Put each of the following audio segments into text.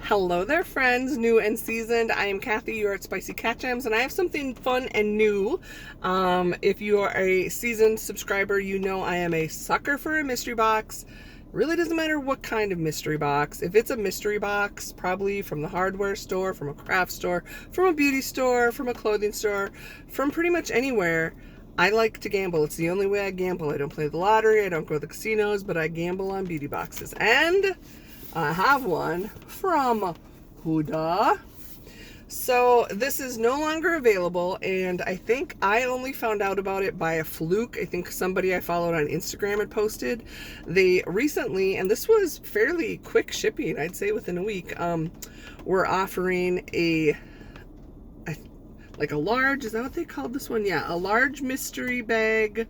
Hello there, friends, new and seasoned. I am Kathy. You're at Spicey Cat Jams, and I have something fun and new. If you are a seasoned subscriber, you know I am a sucker for a mystery box. Really doesn't matter what kind of mystery box. If it's a mystery box, probably from the hardware store, from a craft store, from a beauty store, from a clothing store, from pretty much anywhere, I like to gamble. It's the only way I gamble. I don't play the lottery, I don't go to the casinos, but I gamble on beauty boxes. And I have one from HUDA. So this is no longer available, and I think I only found out about it by a fluke. I think somebody I followed on Instagram had posted. They recently, and this was fairly quick shipping, I'd say within a week, were offering like a large, is that what they called this one? Yeah, a large mystery bag,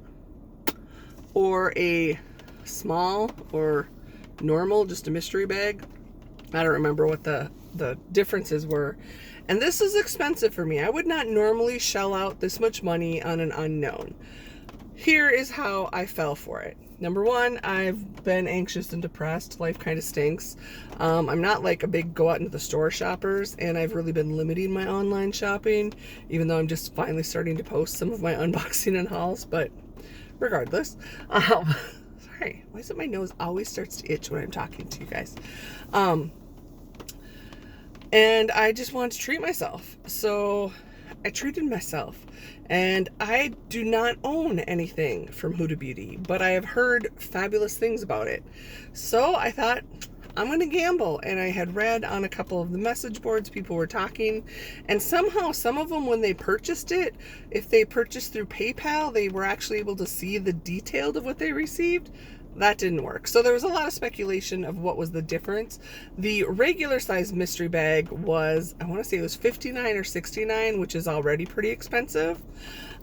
or a small or normal, just a mystery bag. I don't remember what the differences were. And this is expensive for me. I would not normally shell out this much money on an unknown. Here is how I fell for it. Number one, I've been anxious and depressed. Life kind of stinks. I'm not like a big go out into the store shoppers, and I've really been limiting my online shopping, even though I'm just finally starting to post some of my unboxing and hauls. But regardless, sorry, why is it my nose always starts to itch when I'm talking to you guys? And I just wanted to treat myself. So I treated myself. And I do not own anything from Huda Beauty, but I have heard fabulous things about it. So I thought, I'm going to gamble. And I had read on a couple of the message boards, people were talking. And somehow, some of them, when they purchased it, if they purchased through PayPal, they were actually able to see the detail of what they received. That didn't work. So there was a lot of speculation of what was the difference. The regular size mystery bag was, I want to say it was $59 or $69, which is already pretty expensive.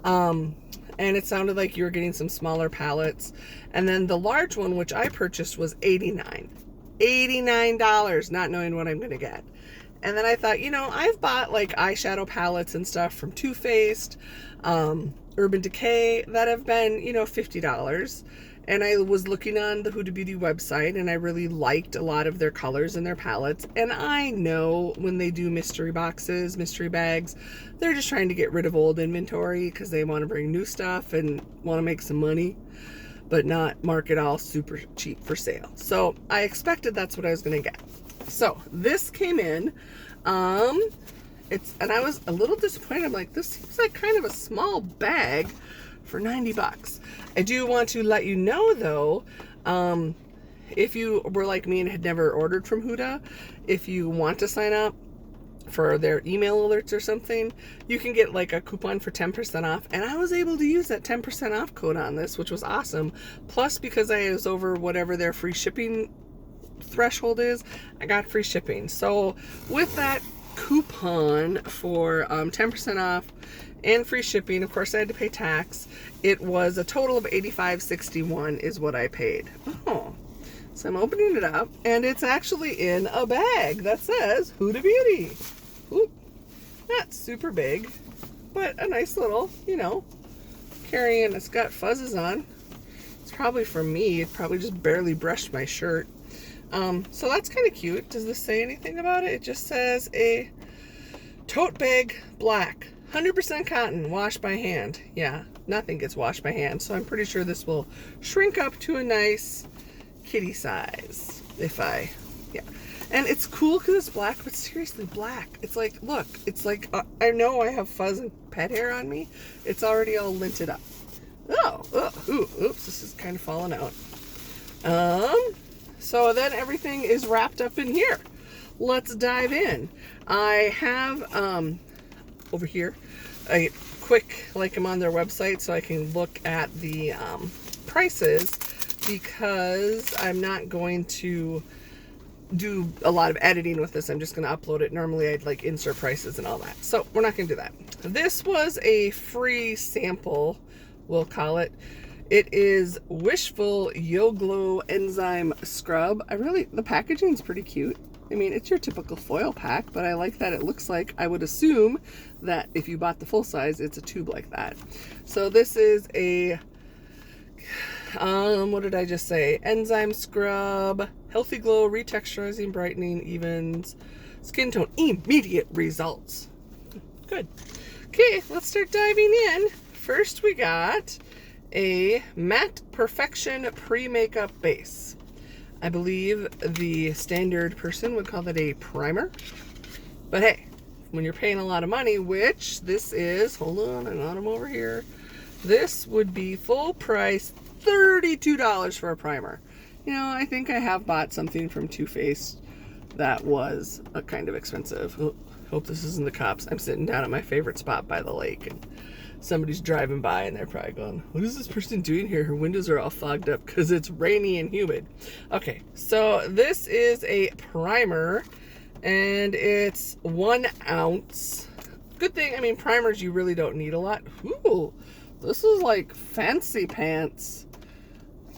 And it sounded like you were getting some smaller palettes. And then the large one, which I purchased, was $89, not knowing what I'm going to get. And then I thought, you know, I've bought like eyeshadow palettes and stuff from Too Faced, Urban Decay that have been, you know, $50. And I was looking on the Huda Beauty website, and I really liked a lot of their colors and their palettes. And I know when they do mystery boxes, mystery bags, they're just trying to get rid of old inventory because they want to bring new stuff and want to make some money, but not mark it all super cheap for sale. So I expected that's what I was going to get. So this came in, and I was a little disappointed. I'm like, this seems like kind of a small bag for 90 bucks. I do want to let you know though, if you were like me and had never ordered from Huda, if you want to sign up for their email alerts or something, you can get like a coupon for 10% off. And I was able to use that 10% off code on this, which was awesome. Plus, because I was over whatever their free shipping threshold is, I got free shipping. So with that coupon for 10% off and free shipping, of course I had to pay tax. It was a total of $85.61 is what I paid. Oh, so I'm opening it up, and it's actually in a bag that says Huda Beauty. Oop, not super big, but a nice little, you know, carrying. It's got fuzzes on. It's probably for me. It probably just barely brushed my shirt. So that's kind of cute. Does this say anything about it? It just says a tote bag, black, 100% cotton, washed by hand. Yeah, nothing gets washed by hand, so I'm pretty sure this will shrink up to a nice kitty size. Yeah. And it's cool because it's black, but seriously black. It's like, look, it's like, I know I have fuzz and pet hair on me. It's already all linted up. Oops, this is kind of falling out. So then everything is wrapped up in here. Let's dive in. I have, over here, a quick, like I'm on their website so I can look at the prices, because I'm not going to do a lot of editing with this. I'm just going to upload it. Normally I'd like insert prices and all that. So we're not going to do that. This was a free sample, we'll call it. It is Wishful Yo Glow Enzyme Scrub. The packaging's pretty cute. I mean, it's your typical foil pack, but I like that it looks like, I would assume that if you bought the full size, it's a tube like that. So this is a, what did I just say? Enzyme scrub. Healthy glow, retexturizing, brightening, evens, skin tone, immediate results. Good. Okay, let's start diving in. First, we got a Matte Perfection Pre-Makeup Base. I believe the standard person would call that a primer. But hey, when you're paying a lot of money, which this is, hold on, I got them over here. This would be full price, $32 for a primer. You know, I think I have bought something from Too Faced that was kind of expensive. Oh, hope this isn't the cops. I'm sitting down at my favorite spot by the lake, and somebody's driving by, and they're probably going, what is this person doing here? Her windows are all fogged up because it's rainy and humid. Okay, so this is a primer, and it's 1 ounce. Good thing, I mean, primers you really don't need a lot. Ooh, this is like fancy pants.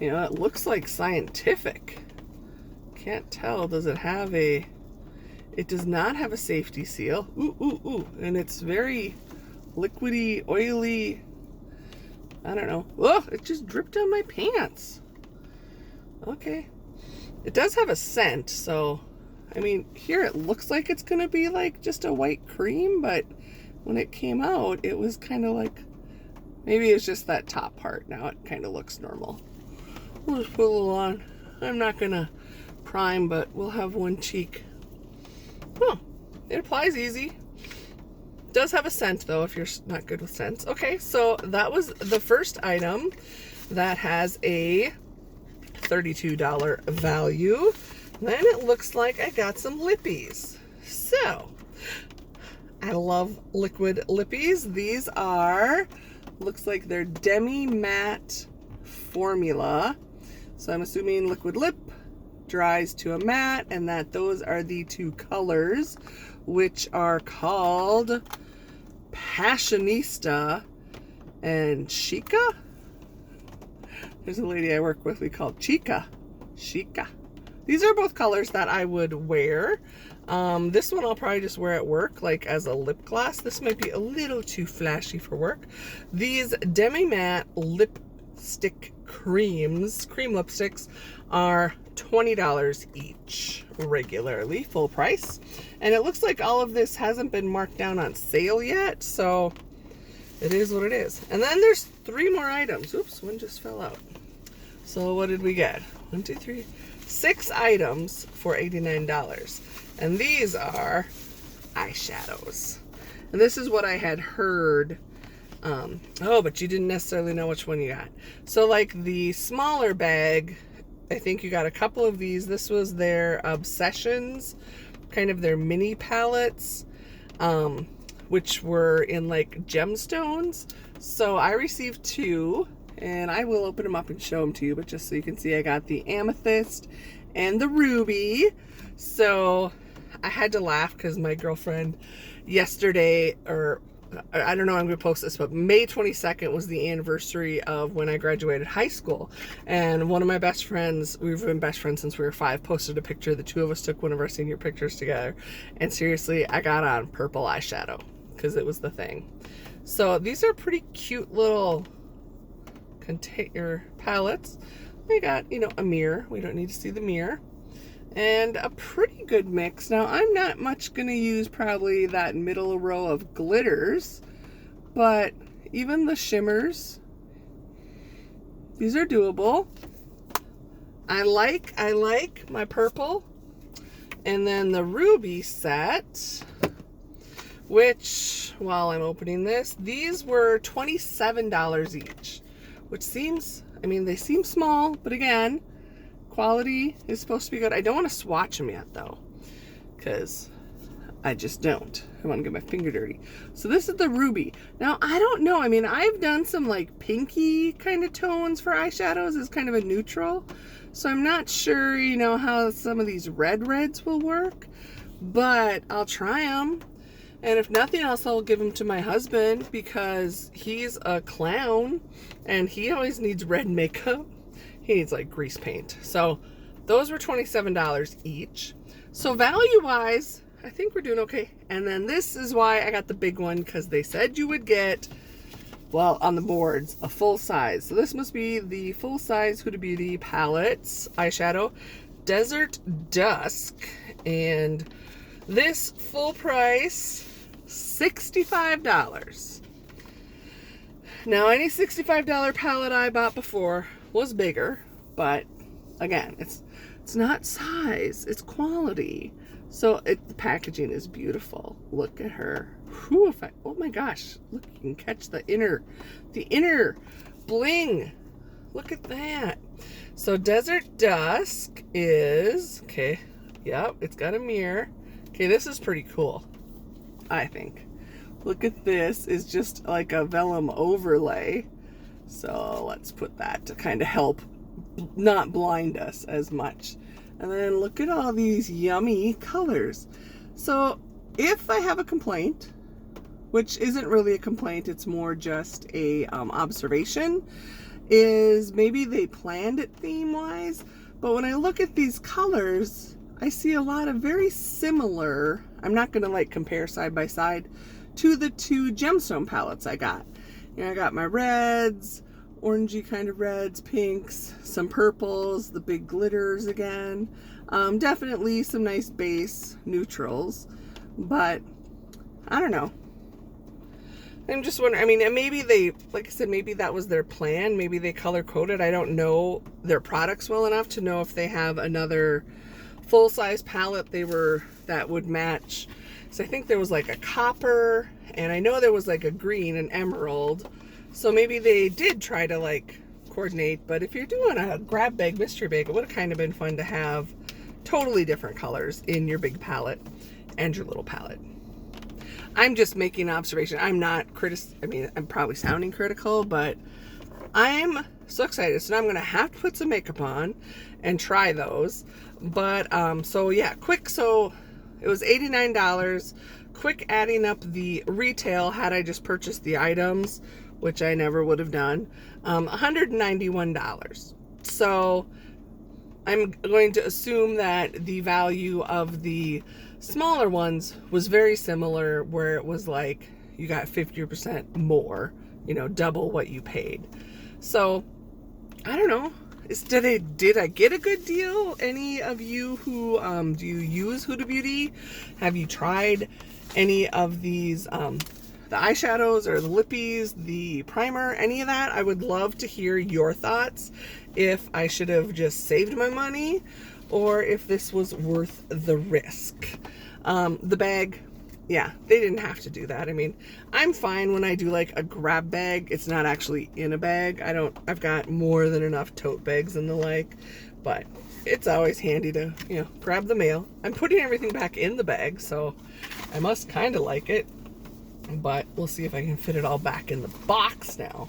You know, it looks like scientific. Can't tell. Does it have a... It does not have a safety seal. Ooh, ooh, ooh. And it's very liquidy, oily. I don't know. Oh, it just dripped on my pants. Okay. It does have a scent, so... I mean, here it looks like it's going to be like just a white cream, but when it came out, it was kind of like... Maybe it's just that top part. Now it kind of looks normal. We'll just put a little on. I'm not going to prime, but we'll have one cheek. Oh, it applies easy. Does have a scent, though, if you're not good with scents. Okay, so that was the first item that has a $32 value. Then it looks like I got some Lippies. So, I love liquid Lippies. These are, looks like they're demi-matte formula. So I'm assuming liquid lip dries to a matte, and that those are the two colors, which are called Passionista and Chica. There's a lady I work with we call Chica. These are both colors that I would wear. This one I'll probably just wear at work, like as a lip gloss. This might be a little too flashy for work. These demi-matte lipstick cream lipsticks are $20 each regularly, full price. And it looks like all of this hasn't been marked down on sale yet, so it is what it is. And then there's 3 more items. Oops, one just fell out. So what did we get? 1, 2, 3, 6 items for $89. And these are eyeshadows. And this is what I had heard. Oh, but you didn't necessarily know which one you got. So like the smaller bag, I think you got a couple of these. This was their Obsessions, kind of their mini palettes, which were in like gemstones. So I received 2, and I will open them up and show them to you, but just so you can see, I got the amethyst and the ruby. So I had to laugh because my girlfriend yesterday, or I don't know, I'm going to post this, but May 22nd was the anniversary of when I graduated high school. And one of my best friends, we've been best friends since we were 5, posted a picture. The 2 of us took one of our senior pictures together. And seriously, I got on purple eyeshadow because it was the thing. So these are pretty cute little container palettes. We got, you know, a mirror. We don't need to see the mirror. And a pretty good mix. Now, I'm not much going to use probably that middle row of glitters, but even the shimmers, these are doable. I like my purple. And then the ruby set, which, while I'm opening this, these were $27 each, which seems, I mean, they seem small, but again, quality is supposed to be good. I don't want to swatch them yet, though, because I just don't. I want to get my finger dirty. So this is the ruby. Now, I don't know. I mean, I've done some like pinky kind of tones for eyeshadows as kind of a neutral. So I'm not sure, you know, how some of these reds will work, but I'll try them. And if nothing else, I'll give them to my husband because he's a clown and he always needs red makeup. He needs like grease paint. So those were $27 each. So value-wise, I think we're doing okay. And then this is why I got the big one, because they said you would get, well, on the boards, a full size. So this must be the full size Huda Beauty palettes eyeshadow. Desert Dusk, and this full price, $65. Now, any $65 palette I bought before was bigger, but again, it's not size, it's quality. So the packaging is beautiful. Look at her. Whew, oh my gosh, look, you can catch the inner bling. Look at that. So Desert Dusk is, okay, yep, it's got a mirror. Okay, this is pretty cool, I think. Look at this, is just like a vellum overlay. So let's put that to kind of help not blind us as much. And then look at all these yummy colors. So if I have a complaint, which isn't really a complaint, it's more just a observation, is maybe they planned it theme-wise, but when I look at these colors, I see a lot of very similar, I'm not gonna like compare side by side, to the two gemstone palettes I got. You know, I got my reds, orangey kind of reds, pinks, some purples, the big glitters again. Definitely some nice base neutrals, but I don't know. I'm just wondering, I mean, and maybe they, like I said, maybe that was their plan. Maybe they color coded. I don't know their products well enough to know if they have another full-size palette that would match. So I think there was like a copper, and I know there was like a green and emerald. So maybe they did try to like coordinate, but if you're doing a grab bag, mystery bag, it would have kind of been fun to have totally different colors in your big palette and your little palette. I'm just making an observation. I'm not I mean, I'm probably sounding critical, but I'm so excited. So now I'm going to have to put some makeup on and try those. But, so yeah, quick. So it was $89. Quick adding up the retail had I just purchased the items, which I never would have done, $191. So I'm going to assume that the value of the smaller ones was very similar, where it was like you got 50% more, you know, double what you paid. So I don't know, did I get a good deal? Any of you who do you use Huda Beauty? Have you tried any of these the eyeshadows or the Lippies, the primer, any of that? I would love to hear your thoughts, if I should have just saved my money or if this was worth the risk. The bag, yeah, they didn't have to do that. I mean, I'm fine when I do like a grab bag. It's not actually in a bag. I've got more than enough tote bags and the like, but it's always handy to, you know, grab the mail. I'm putting everything back in the bag, so I must kind of like it, but we'll see if I can fit it all back in the box now.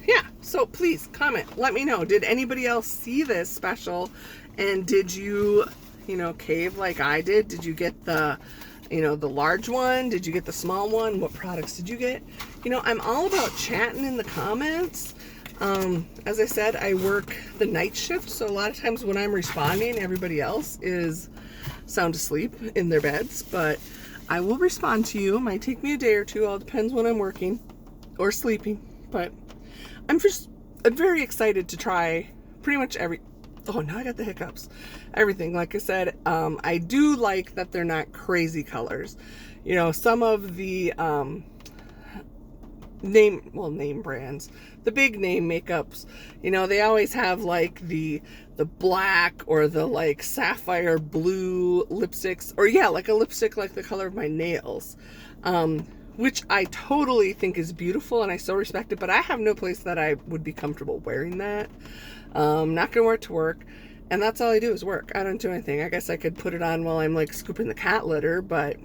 Yeah, so please comment, let me know. Did anybody else see this special, and did you know, cave like I did? Did you get the, you know, the large one? Did you get the small one? What products did you get? You know, I'm all about chatting in the comments. As I said, I work the night shift, so a lot of times when I'm responding, everybody else is sound asleep in their beds, but I will respond to you. It might take me a day or two, all depends when I'm working or sleeping, but I'm very excited to try pretty much oh, now I got the hiccups. Everything, like I said, I do like that they're not crazy colors. You know, some of the name brands, the big name makeups, you know, they always have like the black or the like sapphire blue lipsticks, or yeah, like a lipstick like the color of my nails, which I totally think is beautiful and I so respect it, but I have no place that I would be comfortable wearing that. Not gonna wear it to work, and that's all I do is work. I don't do anything. I guess I could put it on while I'm like scooping the cat litter, but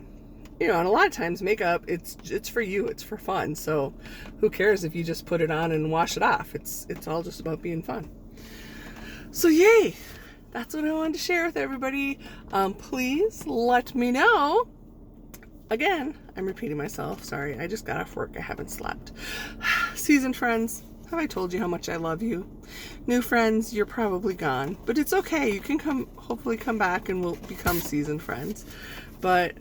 you know, and a lot of times makeup, it's for you, it's for fun, so who cares if you just put it on and wash it off? It's all just about being fun. So yay, that's what I wanted to share with everybody. Please let me know. Again, I'm repeating myself, sorry, I just got off work, I haven't slept. Seasoned friends, have I told you how much I love you? New friends, you're probably gone, but it's okay. You can hopefully come back and we'll become seasoned friends. But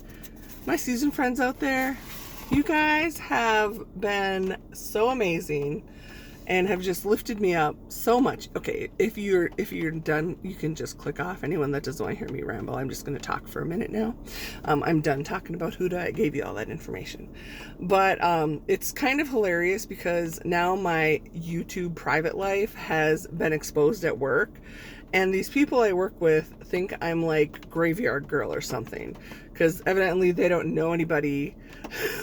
my seasoned friends out there, you guys have been so amazing and have just lifted me up so much. Okay, if you're done, you can just click off. Anyone that doesn't want to hear me ramble, I'm just going to talk for a minute now. I'm done talking about HUDA. I gave you all that information. But it's kind of hilarious because now my YouTube private life has been exposed at work. And these people I work with think I'm like Graveyard Girl or something, because evidently they don't know anybody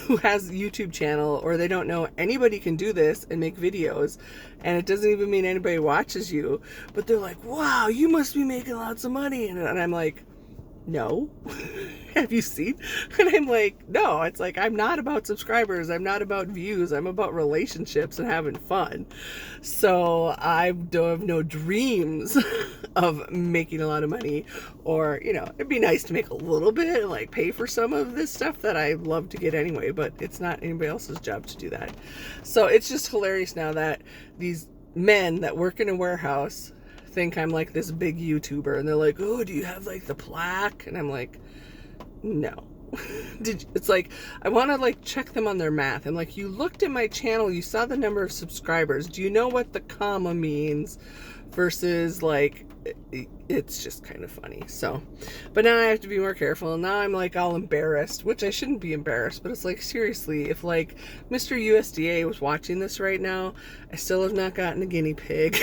who has a YouTube channel, or they don't know anybody can do this and make videos, and it doesn't even mean anybody watches you, but they're like, wow, you must be making lots of money. And I'm like, no. Have you seen? And I'm like, no. It's like, I'm not about subscribers, I'm not about views, I'm about relationships and having fun. So I don't have no dreams of making a lot of money, or, you know, it'd be nice to make a little bit and like pay for some of this stuff that I love to get anyway, but it's not anybody else's job to do that. So it's just hilarious now that these men that work in a warehouse think I'm like this big YouTuber, and they're like, oh, do you have like the plaque? And I'm like, no. It's like, I want to like check them on their math. I'm like, you looked at my channel, you saw the number of subscribers, do you know what the comma means versus like, it's just kind of funny. So, but now I have to be more careful. Now I'm like all embarrassed, which I shouldn't be embarrassed, but it's like, seriously, if like Mr. USDA was watching this right now, I still have not gotten a guinea pig.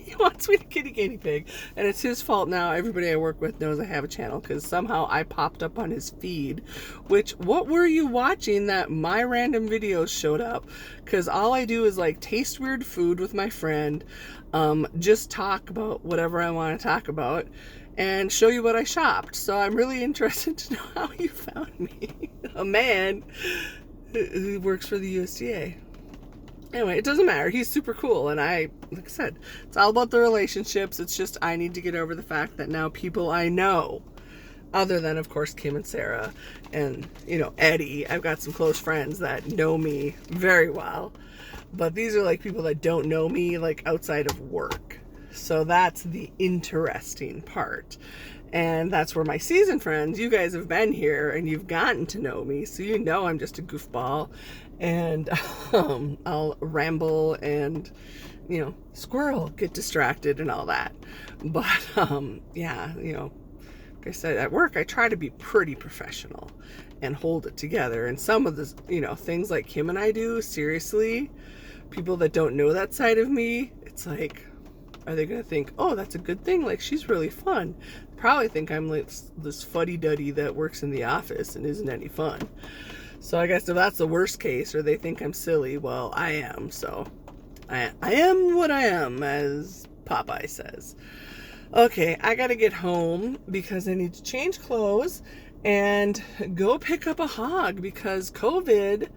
He wants me to get a guinea pig, and it's his fault now. Everybody I work with knows I have a channel because somehow I popped up on his feed. Which, what were you watching that my random videos showed up? Because all I do is like taste weird food with my friend, just talk about whatever I want to talk about, and show you what I shopped. So I'm really interested to know how you found me. A man who works for the USDA. Anyway, it doesn't matter. He's super cool. And like I said, it's all about the relationships. It's just, I need to get over the fact that now people I know, other than, of course, Kim and Sarah and, you know, Eddie, I've got some close friends that know me very well. But these are like people that don't know me, like outside of work. So that's the interesting part. And that's where my season friends, you guys have been here and you've gotten to know me. So you know I'm just a goofball. And I'll ramble and, you know, squirrel, get distracted and all that. But yeah, you know, like I said, at work I try to be pretty professional and hold it together. And some of the, you know, things like Kim and I do, seriously, people that don't know that side of me, it's like, are they gonna think, oh, that's a good thing, like she's really fun? Probably think I'm like this fuddy-duddy that works in the office and isn't any fun. So I guess if that's the worst case, or they think I'm silly, well, I am. So I am what I am, as Popeye says. Okay, I gotta get home because I need to change clothes and go pick up a hog, because COVID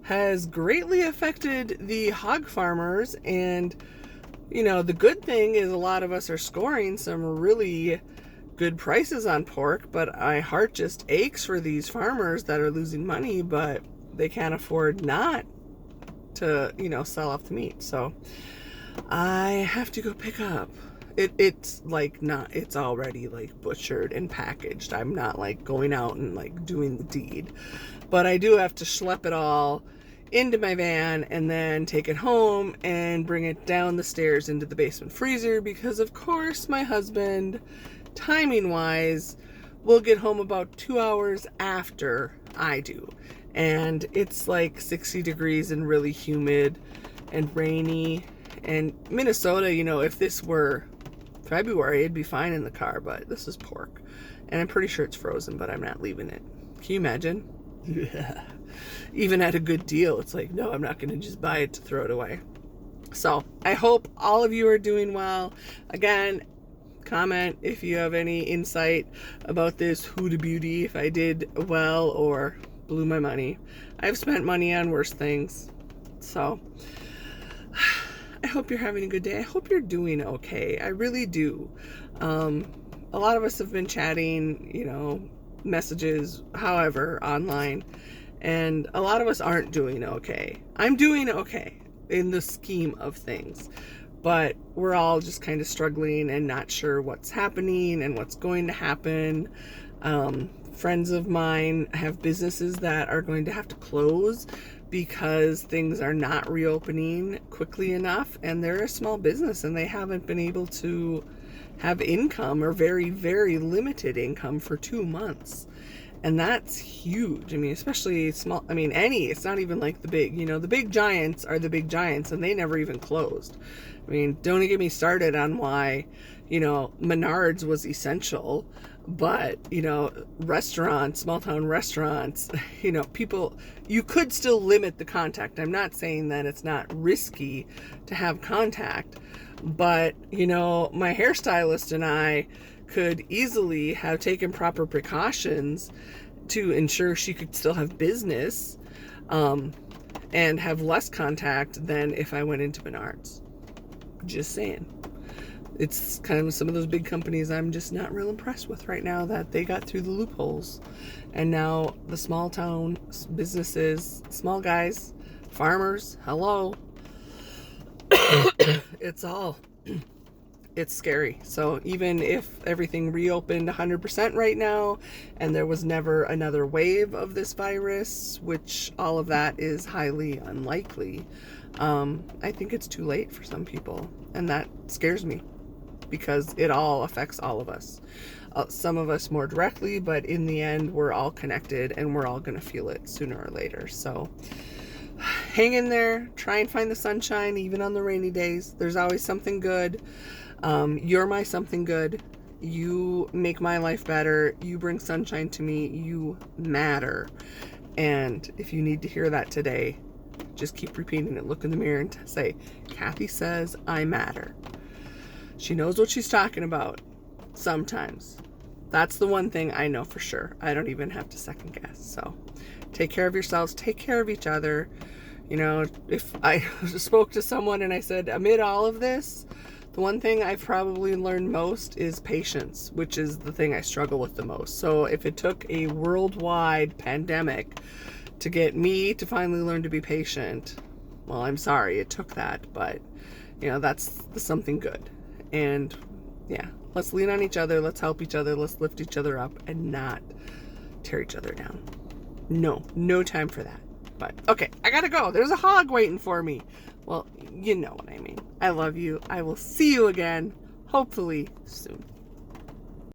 has greatly affected the hog farmers. And, you know, the good thing is a lot of us are scoring some really good prices on pork, but my heart just aches for these farmers that are losing money, but they can't afford not to, you know, sell off the meat. So I have to go pick up. It's like not, it's already like butchered and packaged. I'm not like going out and like doing the deed, but I do have to schlep it all into my van and then take it home and bring it down the stairs into the basement freezer, because of course my husband, timing wise, will get home about 2 hours after I do. And it's like 60 degrees and really humid and rainy. And Minnesota, you know, if this were February, it'd be fine in the car, but this is pork. And I'm pretty sure it's frozen, but I'm not leaving it. Can you imagine? Yeah. Even at a good deal, it's like, no, I'm not going to just buy it to throw it away. So I hope all of you are doing well. Again, comment if you have any insight about this Huda beauty, if I did well or blew my money. I've spent money on worse things. So I hope you're having a good day. I hope you're doing okay. I really do. A lot of us have been chatting, you know, messages, however, online, and a lot of us aren't doing okay. I'm doing okay in the scheme of things, but we're all just kind of struggling and not sure what's happening and what's going to happen. Friends of mine have businesses that are going to have to close because things are not reopening quickly enough, and they're a small business and they haven't been able to have income, or very, very limited income, for 2 months. And that's huge. I mean, especially small, I mean, it's not even like the big, the big giants are the big giants, and they never even closed. I mean, don't get me started on why, Menards was essential, but, restaurants, small town restaurants, people, you could still limit the contact. I'm not saying that it's not risky to have contact, but, my hairstylist and I could easily have taken proper precautions to ensure she could still have business, and have less contact than if I went into Menards. Just saying. It's kind of some of those big companies I'm just not real impressed with right now, that they got through the loopholes. And now the small town businesses, small guys, farmers, hello. It's scary. So even if everything reopened 100% right now, and there was never another wave of this virus, which all of that is highly unlikely, I think it's too late for some people. And that scares me, because it all affects all of us. Some of us more directly, but in the end, we're all connected and we're all going to feel it sooner or later. So hang in there, try and find the sunshine, even on the rainy days. There's always something good. You're my something good. You make my life better. You bring sunshine to me. You matter. And if you need to hear that today, just keep repeating it. Look in the mirror and say, Kathy says I matter. She knows what she's talking about sometimes. That's the one thing I know for sure. I don't even have to second guess. So take care of yourselves. Take care of each other. If I spoke to someone and I said, amid all of this, the one thing I've probably learned most is patience, which is the thing I struggle with the most. So if it took a worldwide pandemic to get me to finally learn to be patient, well, I'm sorry it took that, but that's something good. And yeah, let's lean on each other, let's help each other, let's lift each other up and not tear each other down. No time for that. But okay, I gotta go. There's a hog waiting for me. Well, you know what I mean. I love you. I will see you again, hopefully soon.